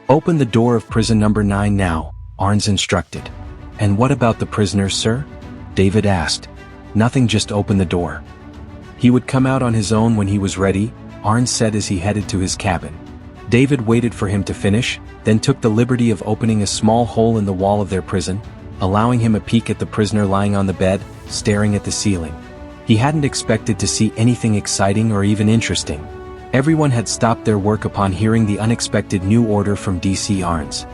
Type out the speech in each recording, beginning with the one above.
"Open the door of prison number 9 now," Arnz instructed. "And what about the prisoners, sir?" David asked. "Nothing, just open the door." He would come out on his own when he was ready, Arnz said as he headed to his cabin. David waited for him to finish, then took the liberty of opening a small hole in the wall of their prison, allowing him a peek at the prisoner lying on the bed, staring at the ceiling. He hadn't expected to see anything exciting or even interesting. Everyone had stopped their work upon hearing the unexpected new order from DC Arnz.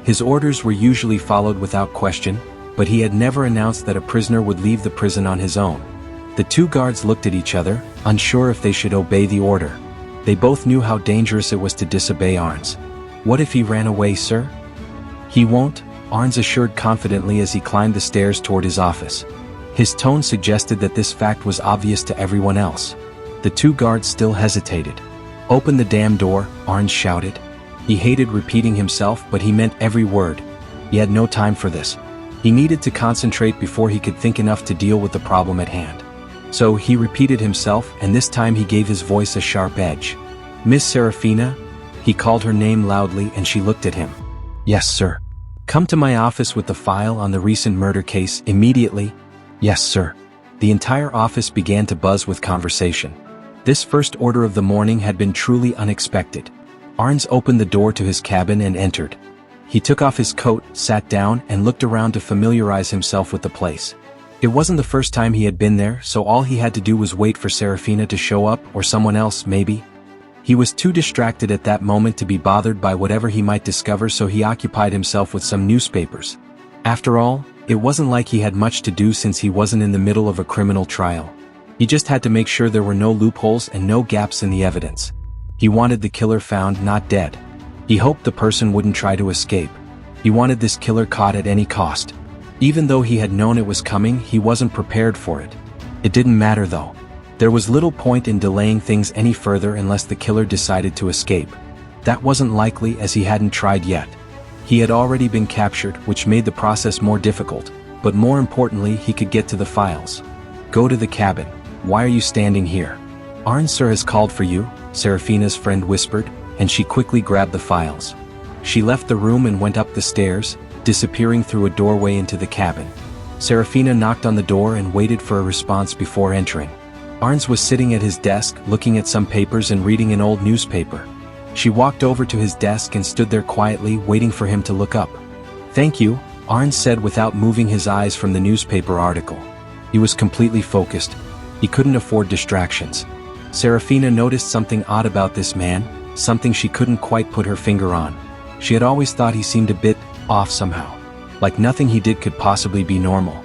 His orders were usually followed without question, but he had never announced that a prisoner would leave the prison on his own. The two guards looked at each other, unsure if they should obey the order. They both knew how dangerous it was to disobey Arnz. "What if he ran away, sir?" "He won't," Arnz assured confidently as he climbed the stairs toward his office. His tone suggested that this fact was obvious to everyone else. The two guards still hesitated. "Open the damn door," Arnz shouted. He hated repeating himself, but he meant every word. He had no time for this. He needed to concentrate before he could think enough to deal with the problem at hand. So he repeated himself, and this time he gave his voice a sharp edge. "Miss Seraphina?" He called her name loudly and she looked at him. "Yes, sir." "Come to my office with the file on the recent murder case immediately." "Yes, sir." The entire office began to buzz with conversation. This first order of the morning had been truly unexpected. Arnz opened the door to his cabin and entered. He took off his coat, sat down, and looked around to familiarize himself with the place. It wasn't the first time he had been there, so all he had to do was wait for Seraphina to show up, or someone else, maybe. He was too distracted at that moment to be bothered by whatever he might discover, so he occupied himself with some newspapers. After all, it wasn't like he had much to do since he wasn't in the middle of a criminal trial. He just had to make sure there were no loopholes and no gaps in the evidence. He wanted the killer found, not dead. He hoped the person wouldn't try to escape. He wanted this killer caught at any cost. Even though he had known it was coming, he wasn't prepared for it. It didn't matter though. There was little point in delaying things any further unless the killer decided to escape. That wasn't likely as he hadn't tried yet. He had already been captured, which made the process more difficult, but more importantly, he could get to the files. "Go to the cabin. Why are you standing here?" "Arnz, sir, has called for you," Seraphina's friend whispered, and she quickly grabbed the files. She left the room and went up the stairs, disappearing through a doorway into the cabin. Seraphina knocked on the door and waited for a response before entering. Arnz was sitting at his desk, looking at some papers and reading an old newspaper. She walked over to his desk and stood there quietly, waiting for him to look up. "Thank you," Arnz said without moving his eyes from the newspaper article. He was completely focused. He couldn't afford distractions. Seraphina noticed something odd about this man, something she couldn't quite put her finger on. She had always thought he seemed a bit off somehow. Like nothing he did could possibly be normal.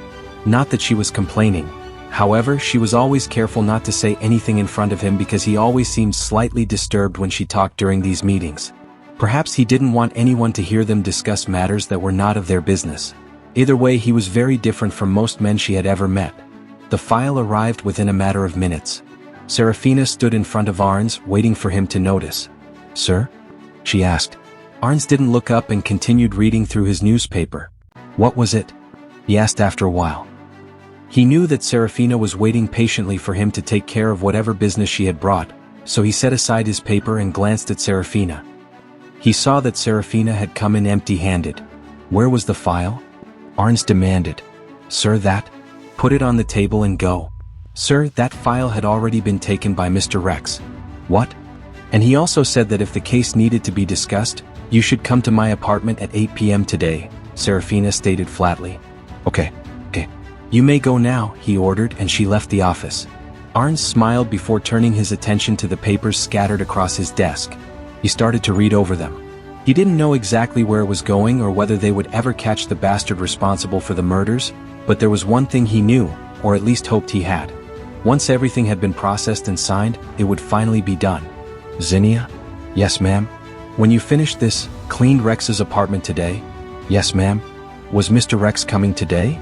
Not that she was complaining. However, she was always careful not to say anything in front of him because he always seemed slightly disturbed when she talked during these meetings. Perhaps he didn't want anyone to hear them discuss matters that were not of their business. Either way, he was very different from most men she had ever met. The file arrived within a matter of minutes. Seraphina stood in front of Arnz, waiting for him to notice. "Sir?" she asked. Arnz didn't look up and continued reading through his newspaper. "What was it?" he asked after a while. He knew that Seraphina was waiting patiently for him to take care of whatever business she had brought, so he set aside his paper and glanced at Seraphina. He saw that Seraphina had come in empty-handed. "Where was the file?" Arnz demanded. "Sir, that? Put it on the table and go." "Sir, that file had already been taken by Mr. Rex." "What?" "And he also said that if the case needed to be discussed, you should come to my apartment at 8 p.m. today," Seraphina stated flatly. Okay. "You may go now," he ordered, and she left the office. Arnz smiled before turning his attention to the papers scattered across his desk. He started to read over them. He didn't know exactly where it was going or whether they would ever catch the bastard responsible for the murders, but there was one thing he knew, or at least hoped he had. Once everything had been processed and signed, it would finally be done. "Zinnia?" "Yes, ma'am." "When you finished this, cleaned Rex's apartment today?" "Yes, ma'am." "Was Mr. Rex coming today?"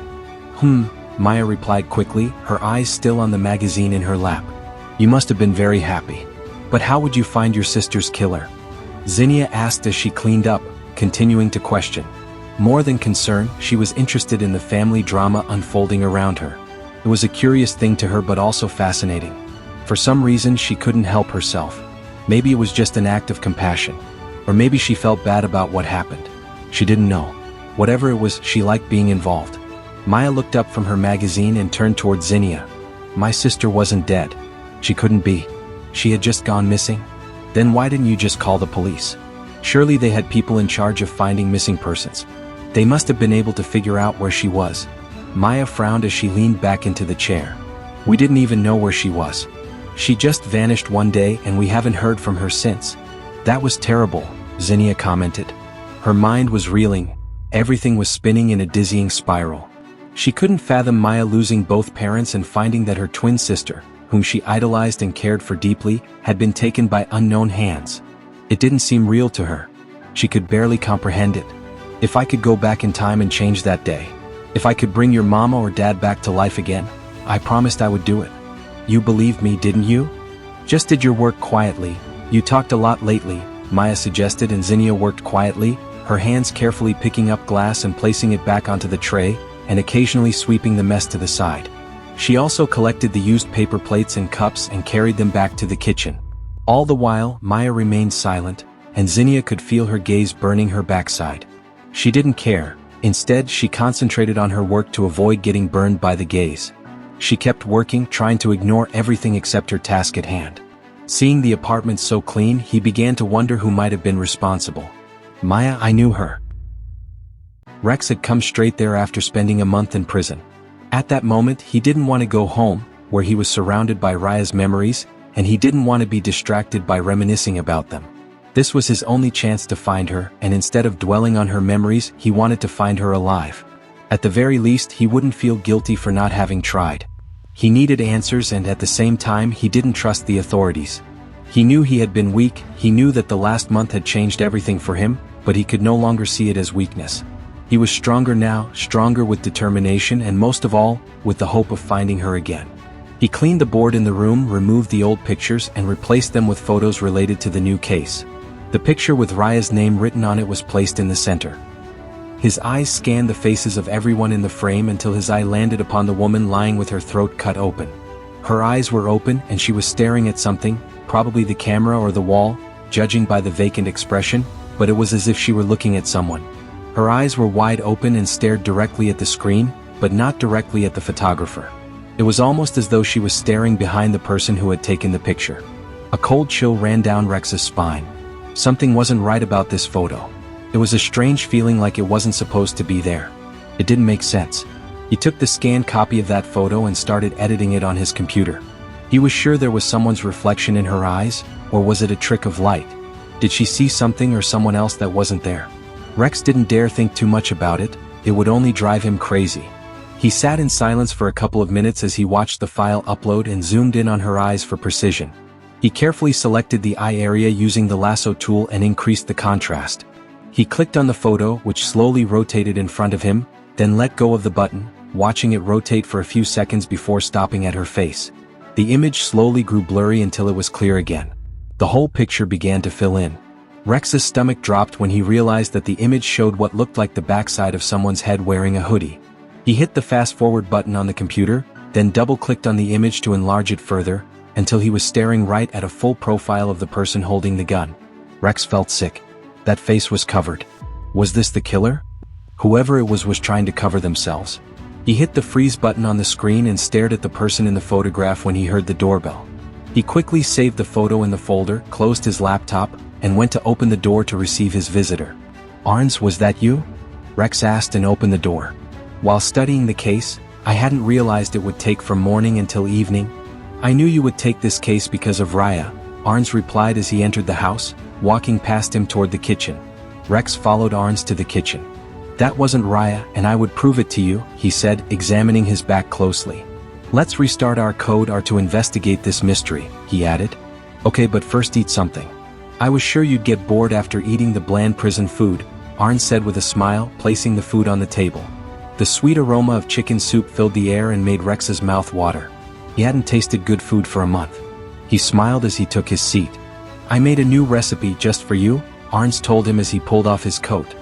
Maya replied quickly, her eyes still on the magazine in her lap. "You must have been very happy. But how would you find your sister's killer?" Zinnia asked as she cleaned up, continuing to question. More than concern, she was interested in the family drama unfolding around her. It was a curious thing to her but also fascinating. For some reason she couldn't help herself. Maybe it was just an act of compassion. Or maybe she felt bad about what happened. She didn't know. Whatever it was, she liked being involved. Maya looked up from her magazine and turned toward Zinnia. My sister wasn't dead. She couldn't be. She had just gone missing. Then why didn't you just call the police? Surely they had people in charge of finding missing persons. They must have been able to figure out where she was. Maya frowned as she leaned back into the chair. We didn't even know where she was. She just vanished one day and we haven't heard from her since. That was terrible, Zinnia commented. Her mind was reeling. Everything was spinning in a dizzying spiral. She couldn't fathom Maya losing both parents and finding that her twin sister, whom she idolized and cared for deeply, had been taken by unknown hands. It didn't seem real to her. She could barely comprehend it. If I could go back in time and change that day, if I could bring your mama or dad back to life again, I promised I would do it. You believed me, didn't you? Just did your work quietly. You talked a lot lately, Maya suggested, and Zinnia worked quietly, her hands carefully picking up glass and placing it back onto the tray, and occasionally sweeping the mess to the side. She also collected the used paper plates and cups and carried them back to the kitchen. All the while, Maya remained silent, and Zinnia could feel her gaze burning her backside. She didn't care. Instead, she concentrated on her work to avoid getting burned by the gaze. She kept working, trying to ignore everything except her task at hand. Seeing the apartment so clean, he began to wonder who might have been responsible. Maya, I knew her. Rex had come straight there after spending a month in prison. At that moment, he didn't want to go home, where he was surrounded by Raya's memories, and he didn't want to be distracted by reminiscing about them. This was his only chance to find her, and instead of dwelling on her memories, he wanted to find her alive. At the very least, he wouldn't feel guilty for not having tried. He needed answers, and at the same time, he didn't trust the authorities. He knew he had been weak, he knew that the last month had changed everything for him, but he could no longer see it as weakness. He was stronger now, stronger with determination, and most of all, with the hope of finding her again. He cleaned the board in the room, removed the old pictures, and replaced them with photos related to the new case. The picture with Raya's name written on it was placed in the center. His eyes scanned the faces of everyone in the frame until his eye landed upon the woman lying with her throat cut open. Her eyes were open and she was staring at something, probably the camera or the wall, judging by the vacant expression, but it was as if she were looking at someone. Her eyes were wide open and stared directly at the screen, but not directly at the photographer. It was almost as though she was staring behind the person who had taken the picture. A cold chill ran down Rex's spine. Something wasn't right about this photo. It was a strange feeling like it wasn't supposed to be there. It didn't make sense. He took the scanned copy of that photo and started editing it on his computer. He was sure there was someone's reflection in her eyes, or was it a trick of light? Did she see something or someone else that wasn't there? Rex didn't dare think too much about it, it would only drive him crazy. He sat in silence for a couple of minutes as he watched the file upload and zoomed in on her eyes for precision. He carefully selected the eye area using the lasso tool and increased the contrast. He clicked on the photo, which slowly rotated in front of him, then let go of the button, watching it rotate for a few seconds before stopping at her face. The image slowly grew blurry until it was clear again. The whole picture began to fill in. Rex's stomach dropped when he realized that the image showed what looked like the backside of someone's head wearing a hoodie. He hit the fast-forward button on the computer, then double-clicked on the image to enlarge it further, until he was staring right at a full profile of the person holding the gun. Rex felt sick. That face was covered. Was this the killer? Whoever it was trying to cover themselves. He hit the freeze button on the screen and stared at the person in the photograph when he heard the doorbell. He quickly saved the photo in the folder, closed his laptop, and went to open the door to receive his visitor. Arnz, was that you? Rex asked and opened the door. While studying the case, I hadn't realized it would take from morning until evening. I knew you would take this case because of Raya, Arnz replied as he entered the house, walking past him toward the kitchen. Rex followed Arnz to the kitchen. That wasn't Raya, and I would prove it to you, he said, examining his back closely. Let's restart our code or to investigate this mystery, he added. Okay, but first eat something. I was sure you'd get bored after eating the bland prison food, Arnz said with a smile, placing the food on the table. The sweet aroma of chicken soup filled the air and made Rex's mouth water. He hadn't tasted good food for a month. He smiled as he took his seat. I made a new recipe just for you, Arnz told him as he pulled off his coat.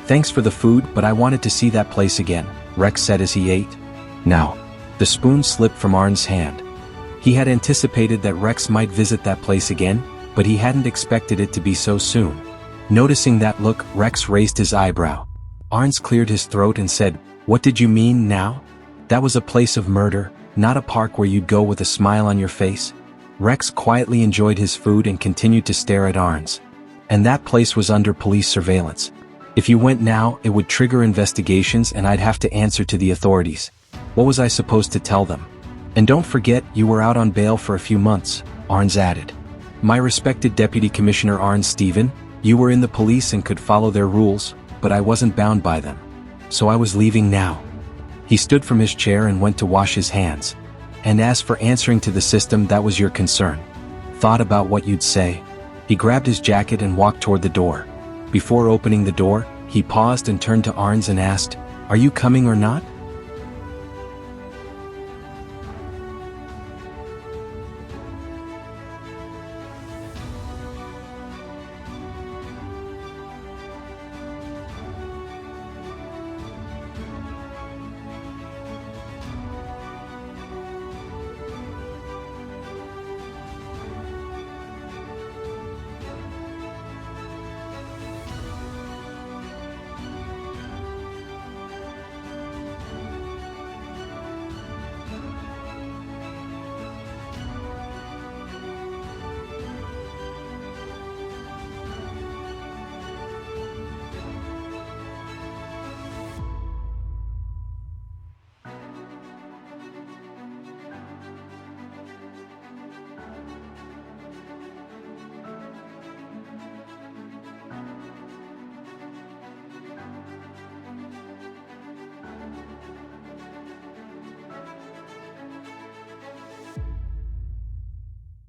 Thanks for the food, but I wanted to see that place again, Rex said as he ate. Now. The spoon slipped from Arnz's hand. He had anticipated that Rex might visit that place again, but he hadn't expected it to be so soon. Noticing that look, Rex raised his eyebrow. Arnz cleared his throat and said, "What did you mean now? That was a place of murder, not a park where you'd go with a smile on your face." Rex quietly enjoyed his food and continued to stare at Arnz. "And that place was under police surveillance. If you went now, it would trigger investigations and I'd have to answer to the authorities. What was I supposed to tell them? And don't forget, you were out on bail for a few months," Arnz added. "My respected Deputy Commissioner Arnz, Stephen, you were in the police and could follow their rules, but I wasn't bound by them. So I was leaving now." He stood from his chair and went to wash his hands. "And as for answering to the system, that was your concern. Thought about what you'd say." He grabbed his jacket and walked toward the door. Before opening the door, he paused and turned to Arnz and asked, "Are you coming or not?"